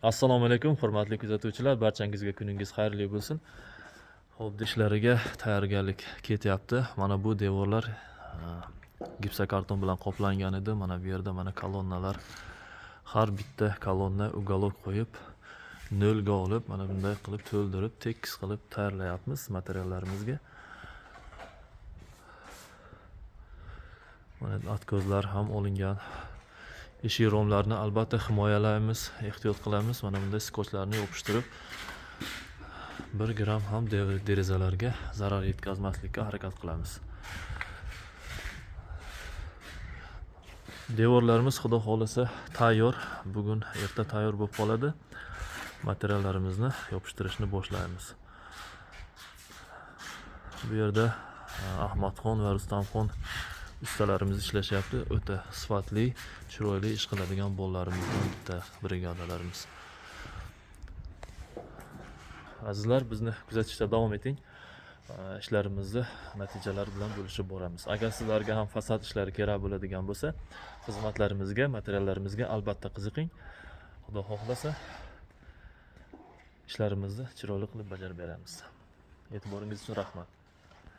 Assalomu alaykum, hurmatli kuzatuvchilar, barchangizga kuningiz xayrli bo'lsin. Xo'p, ishlariga tayyorgarlik ketyapti. Mana bu devorlar gipsokarton bilan qoplangan edi. Mana bu yerda mana kolonnalar, har bitta kolonna uголок qo'yib, nolga olib, mana bunday qilib to'ldirib, tekis qilib tayyorlayapmiz materiallarimizga. Mana atkozlar ham olingan. Eshik romlarini albatta himoyalaymiz, ehtiyot qilamiz. Mana bunday skochlarni yopishtirib 1 gram ham derazalarga zarar yetkazmaslikka harakat qilamiz. Devorlarimiz xudo xolasa tayyor. Bugun erta tayyor bo'lib qoladi. Materiallarimizni yopishtirishni boshlaymiz. Bu yerda Ahmadxon va Rustamxon ustalarimiz ishlashyapti. O'ta sifatli, chiroyli ish qiladigan bolalarimizdan bitta brigadalarimiz. Azizlar, bizni kuzatishda davom eting. Ishlarimizni natijalar bilan bo'lishib boramiz. Agar sizlarga ham fasad ishlari kerak bo'ladigan bo'lsa, xizmatlarimizga, materiallarimizga albatta qiziqing. Xudo xohlasa, ishlarimizni chiroyli qilib bajarib beramiz. E'tiboringiz uchun rahmat.